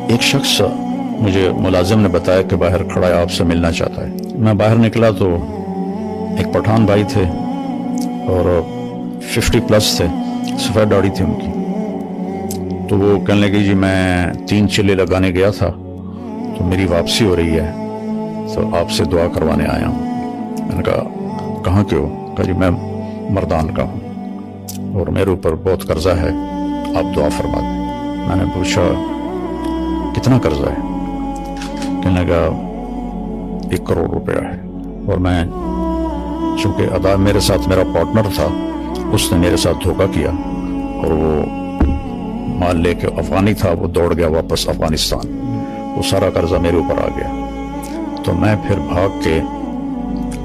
ایک شخص مجھے ملازم نے بتایا کہ باہر کھڑا ہے، آپ سے ملنا چاہتا ہے۔ میں باہر نکلا تو ایک پٹھان بھائی تھے اور 50+ تھے، سفید داڑھی تھی ان کی۔ تو وہ کہنے لگے جی میں 3 چلے لگانے گیا تھا تو میری واپسی ہو رہی ہے تو آپ سے دعا کروانے آیا ہوں۔ میں نے کہا کہاں کے ہو؟ کہا جی میں مردان کا ہوں اور میرے اوپر بہت قرضہ ہے، آپ دعا فرما دیں۔ میں نے پوچھا کتنا قرضہ ہے؟ کہنے لگا 1 کروڑ روپیہ ہے، اور میں چونکہ ادا میرے ساتھ میرا پارٹنر تھا، اس نے میرے ساتھ دھوکہ کیا اور وہ مال لے کے افغانی تھا، وہ دوڑ گیا واپس افغانستان، وہ سارا قرضہ میرے اوپر آ گیا۔ تو میں پھر بھاگ کے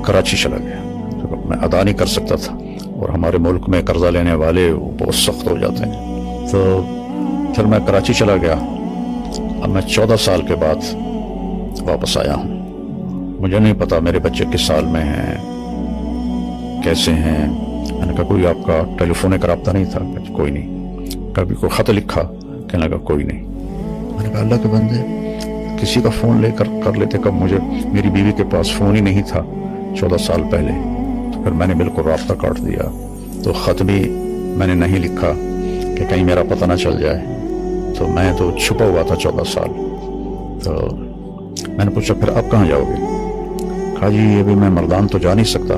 کراچی چلا گیا، میں ادا نہیں کر سکتا تھا، اور ہمارے ملک میں قرضہ لینے والے بہت سخت ہو جاتے ہیں۔ تو پھر میں کراچی چلا گیا۔ اب میں 14 سال کے بعد واپس آیا ہوں۔ مجھے نہیں پتا میرے بچے کس سال میں ہیں، کیسے ہیں۔ میں نے کہا کوئی آپ کا ٹیلی فونک رابطہ نہیں تھا؟ کوئی نہیں۔ کبھی کوئی خط لکھا؟ کہنے لگا کوئی نہیں۔ میں نے کہا اللہ کے بندے کسی کا فون لے کر لیتے، کب مجھے میری بیوی کے پاس فون ہی نہیں تھا 14 سال پہلے۔ تو پھر میں نے بالکل رابطہ کاٹ دیا۔ تو خط بھی میں نے نہیں لکھا کہ کہیں میرا پتہ نہ چل جائے، تو میں تو چھپا ہوا تھا 14 سال۔ تو میں نے پوچھا پھر آپ کہاں جاؤ گے؟ کہا جی ابھی میں مردان تو جا نہیں سکتا،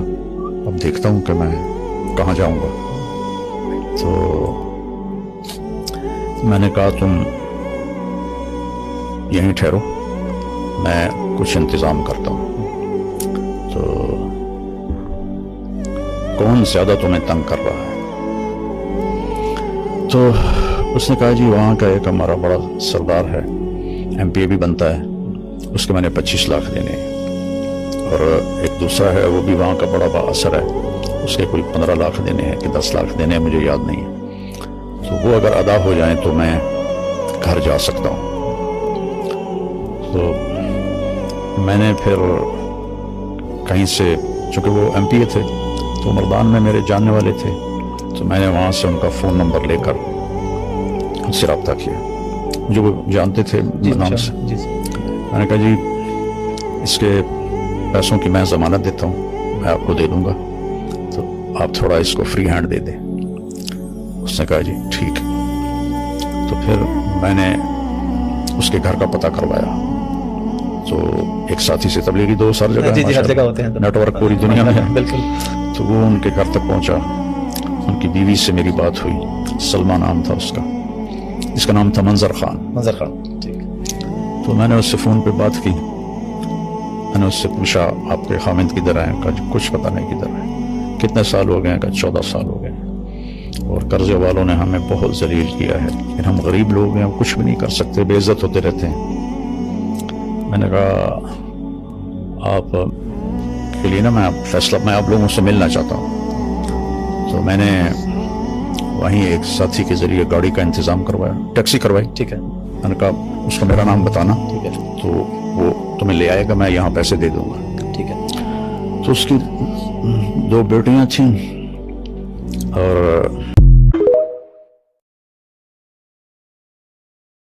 اب دیکھتا ہوں کہ میں کہاں جاؤں گا۔ تو میں نے کہا تم یہیں ٹھہرو، میں کچھ انتظام کرتا ہوں۔ تو کون زیادہ تمہیں تنگ کر رہا ہے؟ تو اس نے کہا جی وہاں کا ایک ہمارا بڑا سردار ہے، MP بھی بنتا ہے، اس کے میں نے 25 لاکھ دینے ہیں، اور ایک دوسرا ہے وہ بھی وہاں کا بڑا با اثر ہے، اس کے کوئی 15 لاکھ دینے ہیں کہ 10 لاکھ دینے ہیں، مجھے یاد نہیں ہے۔ تو وہ اگر ادا ہو جائیں تو میں گھر جا سکتا ہوں۔ تو میں نے پھر کہیں سے، چونکہ وہ MP تھے تو مردان میں میرے جاننے والے تھے، تو میں نے وہاں سے ان کا فون نمبر لے کر ان سے رابطہ کیا، جو وہ جانتے تھے نام سے۔ میں نے کہا جی اس کے پیسوں کی میں ضمانت دیتا ہوں، میں آپ کو دے دوں گا، تو آپ تھوڑا اس کو فری ہینڈ دے دیں۔ اس نے کہا جی ٹھیک۔ تو پھر میں نے اس کے گھر کا پتہ کروایا، تو ایک ساتھی سے تبلیغی دوست ہر جگہ ہوتے ہیں، نیٹ ورک پوری دنیا میں ہے۔ بالکل۔ تو وہ ان کے گھر تک پہنچا، ان کی بیوی سے میری بات ہوئی، سلمہ نام تھا اس کا، اس کا نام تھا منظر خان۔ تو میں نے اس سے فون پہ بات کی، میں نے اس سے پوچھا آپ کے خامند کدھر ہیں؟ کہا کچھ پتہ نہیں کدھر ہے۔ کتنے سال ہو گئے ہیں؟ کہا 14 سال ہو گئے ہیں، اور قرضے والوں نے ہمیں بہت ذلیل کیا ہے، لیکن ہم غریب لوگ ہیں، ہم کچھ بھی نہیں کر سکتے، بے عزت ہوتے رہتے ہیں۔ میں نے کہا آپ کے لیے نا میں فیصلہ، میں آپ لوگوں سے ملنا چاہتا ہوں۔ تو میں نے وہیں ایک ساتھی کے ذریعے گاڑی کا انتظام کروایا، ٹیکسی کروائی۔ ٹھیک ہے۔ میں نے کہا اس کو میرا نام بتانا، ٹھیک ہے، تو وہ تمہیں لے آئے گا، میں یہاں پیسے دے دوں گا۔ ٹھیک ہے۔ تو اس کی 2 بیٹیاں تھیں اور